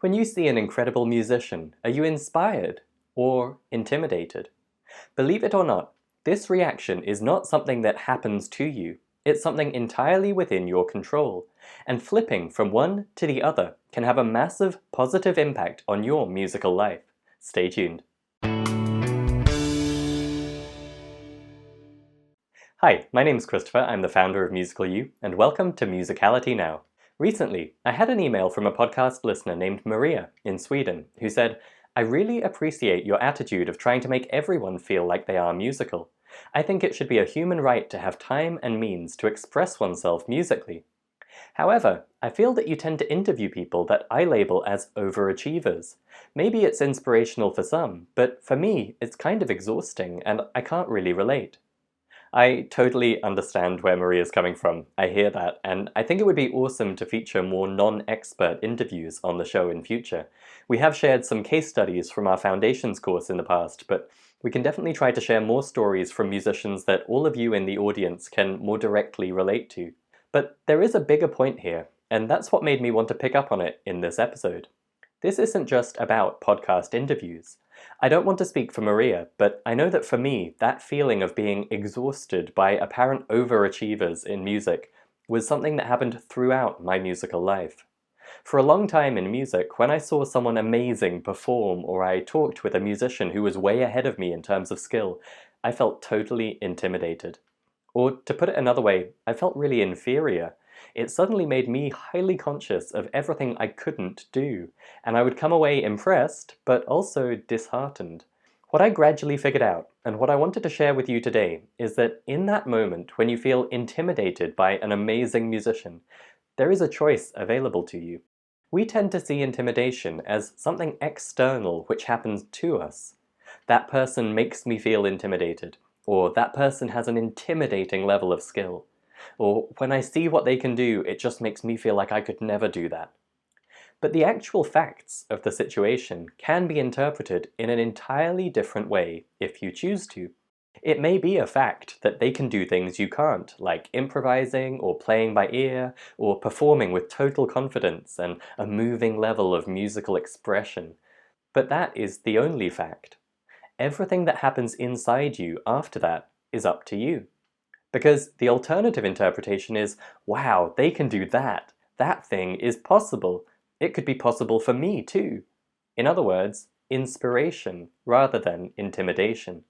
When you see an incredible musician, are you inspired or intimidated? Believe it or not, this reaction is not something that happens to you. It's something entirely within your control, and flipping from one to the other can have a massive positive impact on your musical life. Stay tuned. Hi, my name's Christopher, I'm the founder of Musical You, and welcome to Musicality Now. Recently, I had an email from a podcast listener named Maria in Sweden who said, "I really appreciate your attitude of trying to make everyone feel like they are musical. I think it should be a human right to have time and means to express oneself musically. However, I feel that you tend to interview people that I label as overachievers. Maybe it's inspirational for some, but for me, it's kind of exhausting and I can't really relate." I totally understand where Maria's coming from. I hear that, and I think it would be awesome to feature more non-expert interviews on the show in future. We have shared some case studies from our Foundations course in the past, but we can definitely try to share more stories from musicians that all of you in the audience can more directly relate to. But there is a bigger point here, and that's what made me want to pick up on it in this episode. This isn't just about podcast interviews. I don't want to speak for Maria, but I know that for me, that feeling of being exhausted by apparent overachievers in music was something that happened throughout my musical life. For a long time in music, when I saw someone amazing perform or I talked with a musician who was way ahead of me in terms of skill, I felt totally intimidated. Or to put it another way, I felt really inferior. It suddenly made me highly conscious of everything I couldn't do, and I would come away impressed, but also disheartened. What I gradually figured out, and what I wanted to share with you today, is that in that moment when you feel intimidated by an amazing musician, there is a choice available to you. We tend to see intimidation as something external which happens to us. That person makes me feel intimidated, or that person has an intimidating level of skill. Or when I see what they can do, it just makes me feel like I could never do that. But the actual facts of the situation can be interpreted in an entirely different way if you choose to. It may be a fact that they can do things you can't, like improvising or playing by ear or performing with total confidence and a moving level of musical expression. But that is the only fact. Everything that happens inside you after that is up to you. Because the alternative interpretation is, wow, they can do that. That thing is possible. It could be possible for me too. In other words, inspiration rather than intimidation.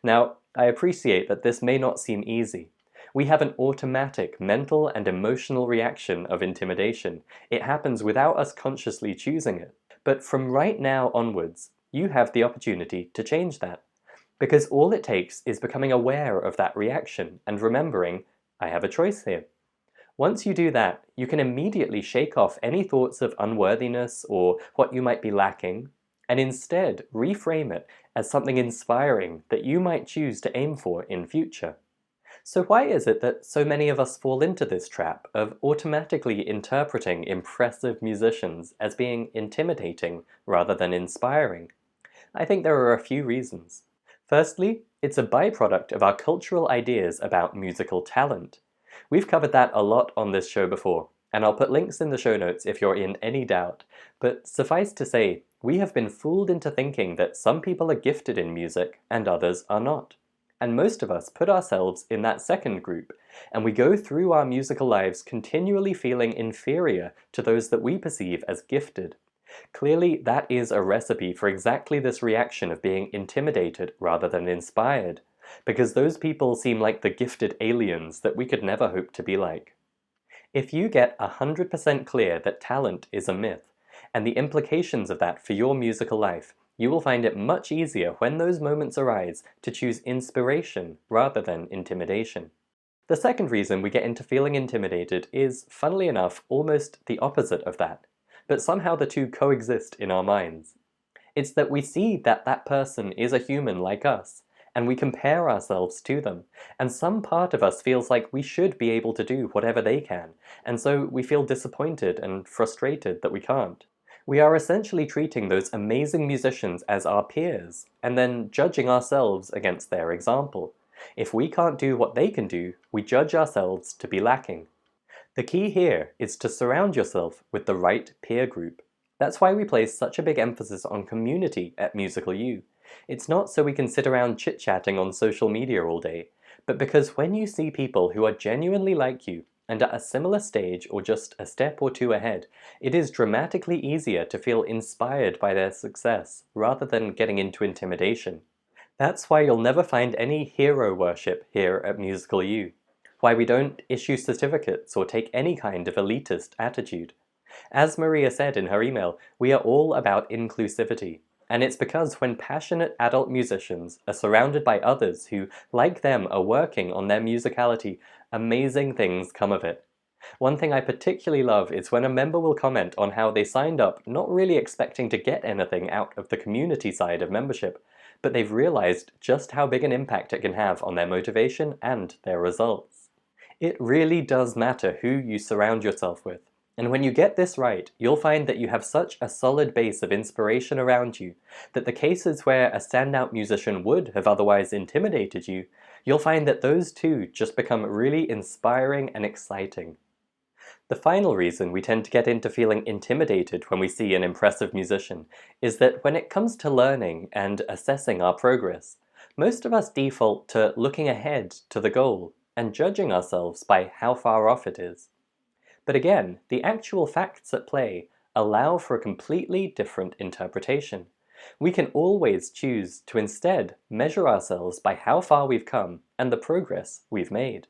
Now, I appreciate that this may not seem easy. We have an automatic mental and emotional reaction of intimidation. It happens without us consciously choosing it. But from right now onwards, you have the opportunity to change that. Because all it takes is becoming aware of that reaction and remembering, I have a choice here. Once you do that, you can immediately shake off any thoughts of unworthiness or what you might be lacking, and instead reframe it as something inspiring that you might choose to aim for in future. So why is it that so many of us fall into this trap of automatically interpreting impressive musicians as being intimidating rather than inspiring? I think there are a few reasons. Firstly, it's a byproduct of our cultural ideas about musical talent. We've covered that a lot on this show before, and I'll put links in the show notes if you're in any doubt. But suffice to say, we have been fooled into thinking that some people are gifted in music and others are not. And most of us put ourselves in that second group, and we go through our musical lives continually feeling inferior to those that we perceive as gifted. Clearly, that is a recipe for exactly this reaction of being intimidated rather than inspired, because those people seem like the gifted aliens that we could never hope to be like. If you get 100% clear that talent is a myth, and the implications of that for your musical life, you will find it much easier when those moments arise to choose inspiration rather than intimidation. The second reason we get into feeling intimidated is, funnily enough, almost the opposite of that. But somehow the two coexist in our minds. It's that we see that that person is a human like us, and we compare ourselves to them, and some part of us feels like we should be able to do whatever they can, and so we feel disappointed and frustrated that we can't. We are essentially treating those amazing musicians as our peers, and then judging ourselves against their example. If we can't do what they can do, we judge ourselves to be lacking. The key here is to surround yourself with the right peer group. That's why we place such a big emphasis on community at Musical U. It's not so we can sit around chit-chatting on social media all day, but because when you see people who are genuinely like you and at a similar stage or just a step or two ahead, it is dramatically easier to feel inspired by their success rather than getting into intimidation. That's why you'll never find any hero worship here at Musical U. Why we don't issue certificates or take any kind of elitist attitude. As Maria said in her email, we are all about inclusivity. And it's because when passionate adult musicians are surrounded by others who, like them, are working on their musicality, amazing things come of it. One thing I particularly love is when a member will comment on how they signed up not really expecting to get anything out of the community side of membership, but they've realized just how big an impact it can have on their motivation and their results. It really does matter who you surround yourself with. And when you get this right, you'll find that you have such a solid base of inspiration around you that the cases where a standout musician would have otherwise intimidated you, you'll find that those too just become really inspiring and exciting. The final reason we tend to get into feeling intimidated when we see an impressive musician is that when it comes to learning and assessing our progress, most of us default to looking ahead to the goal and judging ourselves by how far off it is. But again, the actual facts at play allow for a completely different interpretation. We can always choose to instead measure ourselves by how far we've come and the progress we've made.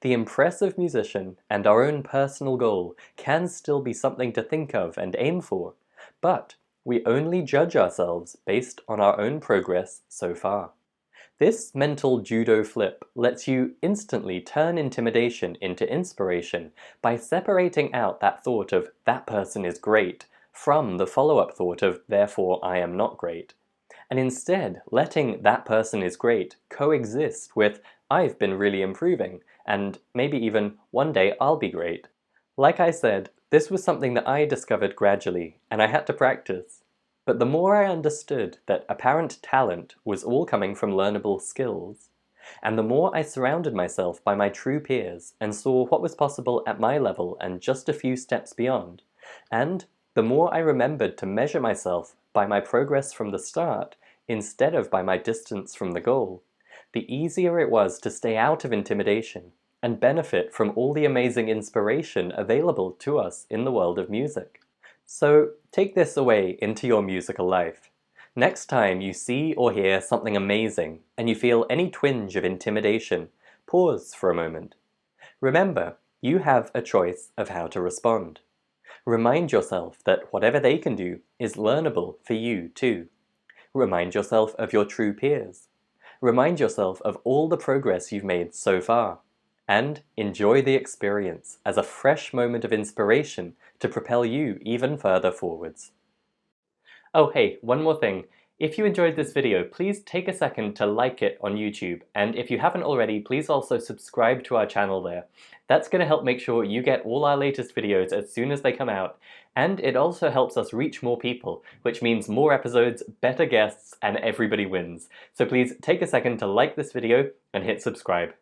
The impressive musician and our own personal goal can still be something to think of and aim for, but we only judge ourselves based on our own progress so far. This mental judo flip lets you instantly turn intimidation into inspiration by separating out that thought of "that person is great" from the follow-up thought of "therefore I am not great," and instead letting "that person is great" coexist with "I've been really improving," and maybe even "one day I'll be great." Like I said, this was something that I discovered gradually, and I had to practice. But the more I understood that apparent talent was all coming from learnable skills, and the more I surrounded myself by my true peers and saw what was possible at my level and just a few steps beyond, and the more I remembered to measure myself by my progress from the start instead of by my distance from the goal, the easier it was to stay out of intimidation and benefit from all the amazing inspiration available to us in the world of music. So take this away into your musical life. Next time you see or hear something amazing and you feel any twinge of intimidation, pause for a moment. Remember, you have a choice of how to respond. Remind yourself that whatever they can do is learnable for you too. Remind yourself of your true peers. Remind yourself of all the progress you've made so far. And enjoy the experience as a fresh moment of inspiration to propel you even further forwards. Oh hey, one more thing. If you enjoyed this video, please take a second to like it on YouTube, and if you haven't already, please also subscribe to our channel there. That's going to help make sure you get all our latest videos as soon as they come out, and it also helps us reach more people, which means more episodes, better guests, and everybody wins. So please take a second to like this video and hit subscribe.